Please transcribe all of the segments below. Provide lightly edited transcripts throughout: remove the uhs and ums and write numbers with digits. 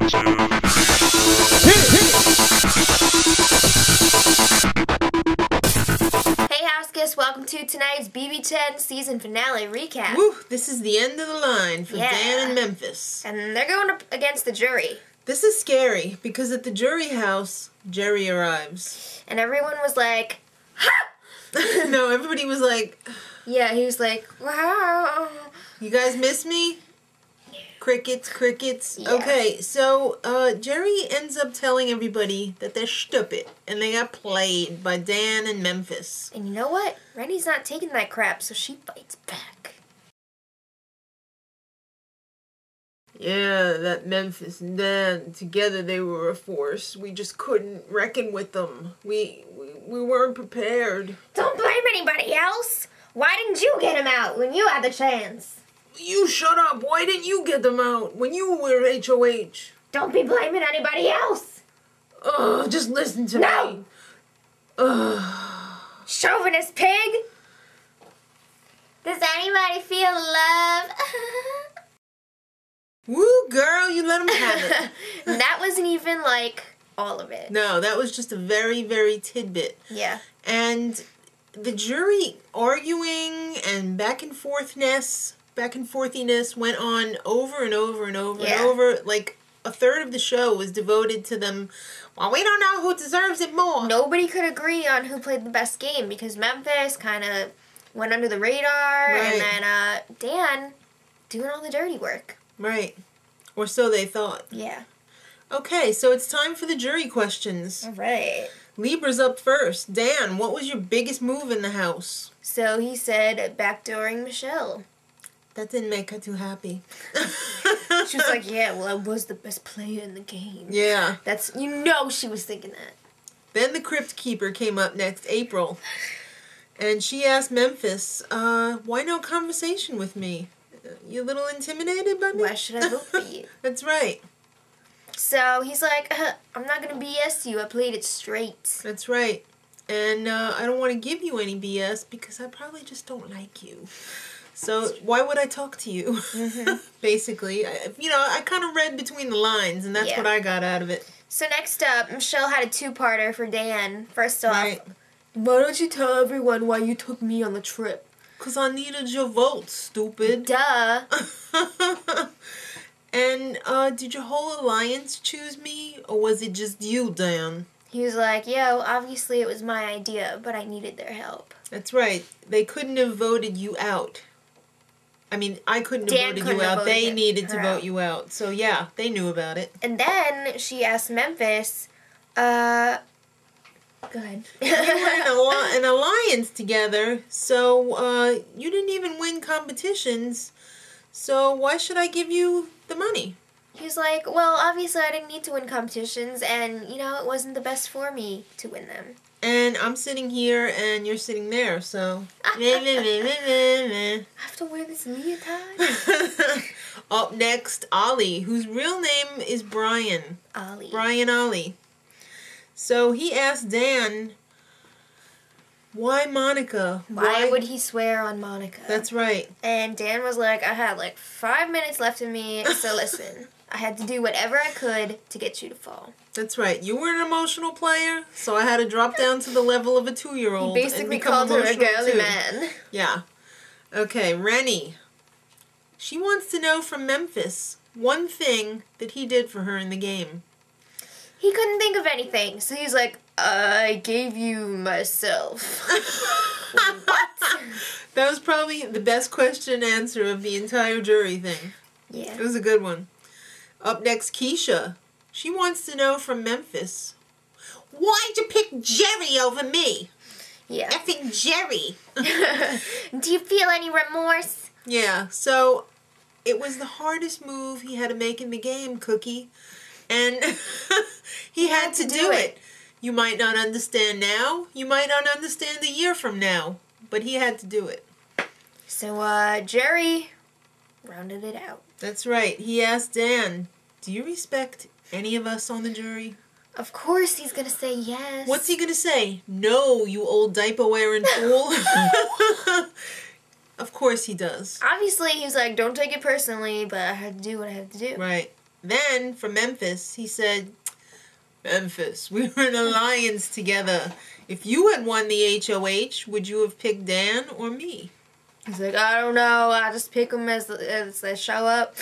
Hey Houseguests, welcome to tonight's BB10 season finale recap. Woo, this is the end of the line for Dan and Memphis. And they're going up against the jury. This is scary because at the jury house, Jerry arrives. And everyone was like, ha! No, everybody was like... Yeah, he was like, wow. You guys miss me? Crickets, crickets. Yeah. Okay, so Jerry ends up telling everybody that they're stupid and they got played by Dan and Memphis. And you know what? Renny's not taking that crap, so she fights back. Yeah, that Memphis and Dan, together they were a force. We just couldn't reckon with them. We weren't prepared. Don't blame anybody else. Why didn't you get him out when you had the chance? You shut up. Why didn't you get them out when you were HOH? Don't be blaming anybody else. Ugh, just listen to me. Ugh. Chauvinist pig. Does anybody feel love? Woo, girl, you let them have it. And that wasn't even, like, all of it. No, that was just a very, very tidbit. Yeah. And the jury arguing and back and forthiness went on over and over and over and over. Like, a third of the show was devoted to them. Well, we don't know who deserves it more. Nobody could agree on who played the best game because Memphis kind of went under the radar. Right. And then Dan doing all the dirty work. Right. Or so they thought. Yeah. Okay, so it's time for the jury questions. All right. Libra's up first. Dan, what was your biggest move in the house? So he said backdooring Michelle. That didn't make her too happy. She was like, yeah, well, I was the best player in the game. Yeah. That's, you know she was thinking that. Then the Crypt Keeper came up next, April. And she asked Memphis, why no conversation with me? You a little intimidated by me? Why should I vote for you? That's right. So he's like, I'm not going to BS you. I played it straight. That's right. And I don't want to give you any BS because I probably just don't like you. So why would I talk to you? Mm-hmm. Basically. I kind of read between the lines, and that's what I got out of it. So next up, Michelle had a two-parter for Dan. First off, right. Why don't you tell everyone why you took me on the trip? Because I needed your vote, stupid. Duh. And did your whole alliance choose me, or was it just you, Dan? He was like, yo, obviously it was my idea, but I needed their help. That's right. They couldn't have voted you out. I mean, I couldn't have voted you out. They needed to vote you out. So, yeah, they knew about it. And then she asked Memphis, go ahead. You were in an alliance together, so you didn't even win competitions. So why should I give you the money? He was like, well, obviously I didn't need to win competitions, and, it wasn't the best for me to win them. And I'm sitting here, and you're sitting there, so... I have to wear this leotard? Up next, Ollie, whose real name is Brian. Ollie. Brian Ollie. So he asked Dan, why Monica? Why would he swear on Monica? That's right. And Dan was like, I had 5 minutes left in me, so listen. I had to do whatever I could to get you to fall. That's right. You were an emotional player, so I had to drop down to the level of a 2-year-old. He basically called her a girly man. Yeah. Okay, Renny. She wants to know from Memphis one thing that he did for her in the game. He couldn't think of anything, so he's like, I gave you myself. What? That was probably the best question and answer of the entire jury thing. Yeah. It was a good one. Up next, Keesha. She wants to know from Memphis, why'd you pick Jerry over me? Yeah. Effing Jerry. Do you feel any remorse? Yeah, so it was the hardest move he had to make in the game, Cookie. And he had to do it. You might not understand now. You might not understand a year from now. But he had to do it. So, Jerry rounded it out. That's right. He asked Dan, do you respect any of us on the jury? Of course he's gonna say yes. What's he gonna say? No, you old diaper-wearing fool. Of course he does. Obviously, he's like, don't take it personally, but I had to do what I had to do. Right. Then, for Memphis, he said, Memphis, we were in an alliance together. If you had won the HOH, would you have picked Dan or me? He's like, I don't know. I just pick them as they show up.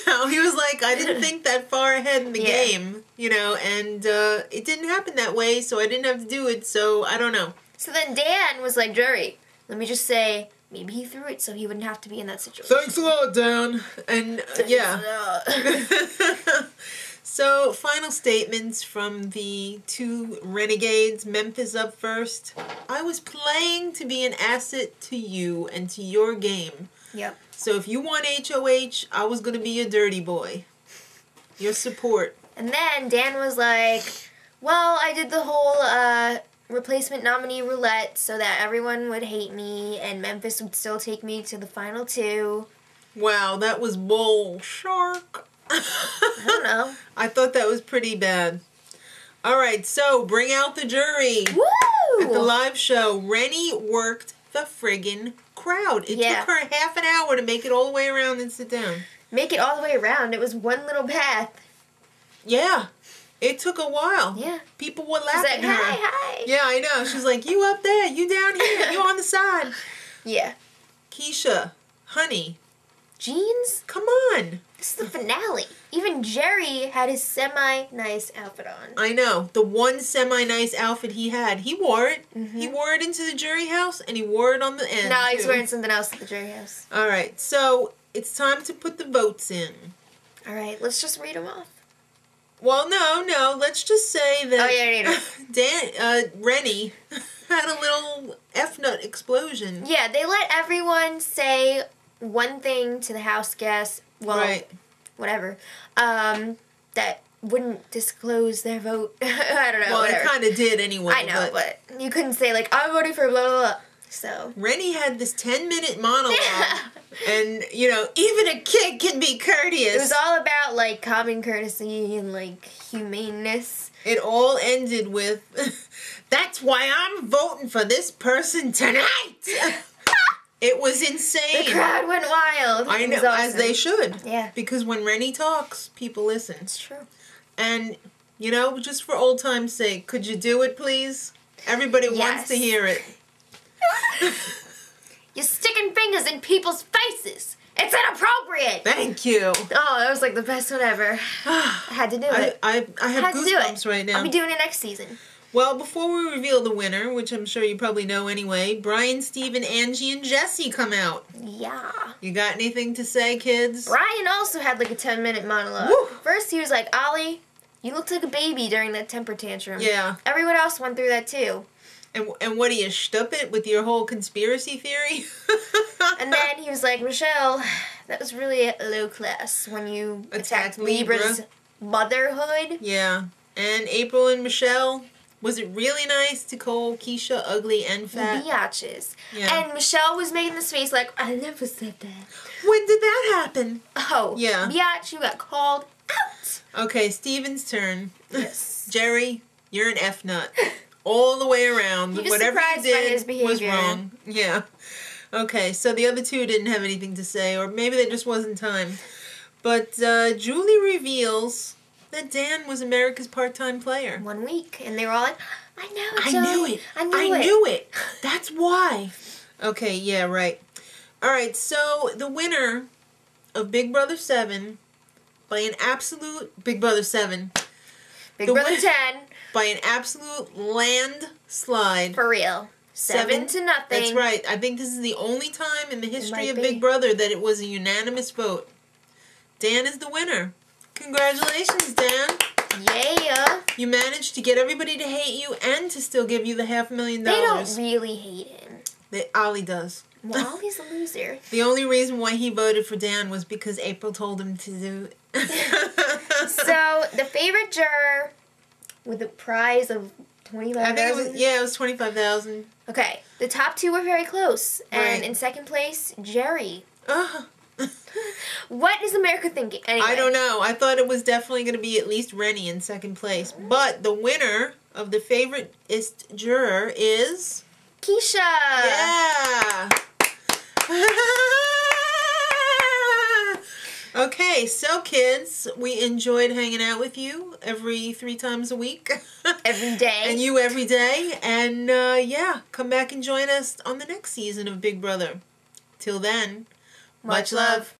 No, he was like, I didn't think that far ahead in the game, you know, and it didn't happen that way, so I didn't have to do it, so I don't know. So then Dan was like, Jury, let me just say, maybe he threw it so he wouldn't have to be in that situation. Thanks a lot, Dan. And, yeah. So, final statements from the two renegades. Memphis up first. I was playing to be an asset to you and to your game. Yep. So if you won HOH, I was going to be your dirty boy. Your support. And then Dan was like, well, I did the whole replacement nominee roulette so that everyone would hate me and Memphis would still take me to the final two. Wow, that was bull shark. I don't know. I thought that was pretty bad. All right, so bring out the jury. Woo! At the live show, Renny worked the friggin' crowd. It took her half an hour to make it all the way around and sit down. Make it all the way around. It was one little path. Yeah. It took a while. Yeah. People were laughing She's like, at her. hi. Yeah, I know. She's like, you up there, you down here, you on the side. Yeah. Keesha, honey. Jeans? Come on. This is the finale. Even Jerry had his semi-nice outfit on. I know. The one semi-nice outfit he had, he wore it. Mm-hmm. He wore it into the jury house, and he wore it on the end, No, he's too. wearing something else at the jury house. All right, so it's time to put the votes in. All right, let's just read them off. Well, no. Let's just say that Renny had a little F-nut explosion. Yeah, they let everyone say one thing to the house guests. Well, right. Whatever. That wouldn't disclose their vote. I don't know. Well, whatever. it kind of did anyway. I know, but you couldn't say, like, I'm voting for blah, blah, blah. So. Renny had this 10-minute monologue. And, you know, even a kid can be courteous. It was all about, like, common courtesy and, like, humaneness. It all ended with, that's why I'm voting for this person tonight. It was insane. The crowd went wild. I know, awesome. as they should. Yeah. Because when Renny talks, people listen. It's true. And, you know, just for old time's sake, could you do it, please? Everybody wants to hear it. You're sticking fingers in people's faces. It's inappropriate. Thank you. Oh, that was like the best one ever. I had to do it. I have goosebumps right now. I'll be doing it next season. Well, before we reveal the winner, which I'm sure you probably know anyway, Brian, Steven, Angie, and Jesse come out. Yeah. You got anything to say, kids? Brian also had like a 10-minute monologue. Woo. First, he was like, Ollie, you looked like a baby during that temper tantrum. Yeah. Everyone else went through that too. And what do you shtup it with your whole conspiracy theory? And then he was like, Michelle, that was really low class when you attacked Libra's motherhood. Yeah. And April and Michelle, was it really nice to call Keesha ugly and fat? Biatches. Yeah. And Michelle was making this face like, I never said that. When did that happen? Oh. Yeah. Biatch, you got called out. Okay, Steven's turn. Yes. Jerry, you're an F-nut. All the way around. He was Whatever surprised you by did his behavior. was wrong. Yeah. Okay, so the other two didn't have anything to say, or maybe there just wasn't time. But Julie reveals that Dan was America's part-time player. 1 week. And they were all like, I know it, I Joey. knew it. I knew it. That's why. Okay, yeah, right. All right, so the winner of Big Brother 7 by an absolute... Big Brother 7. Big Brother 10. By an absolute landslide. For real. 7 to nothing. That's right. I think this is the only time in the history of be. Big Brother that it was a unanimous vote. Dan is the winner. Congratulations, Dan. Yeah. You managed to get everybody to hate you and to still give you the $500,000. They don't really hate him. Ollie does. Well, he's a loser. The only reason why he voted for Dan was because April told him to do it. So, the favorite juror with a prize of $25,000. I think it was $25,000. Okay, the top two were very close. And Right. in second place, Jerry. Ugh. What is America thinking? Anyway. I don't know. I thought it was definitely going to be at least Renny in second place. But the winner of the favoriteest juror is... Keesha! Yeah! Okay, so kids, we enjoyed hanging out with you every 3 times a week. Every day. And you every day. And yeah, come back and join us on the next season of Big Brother. Till then, much love.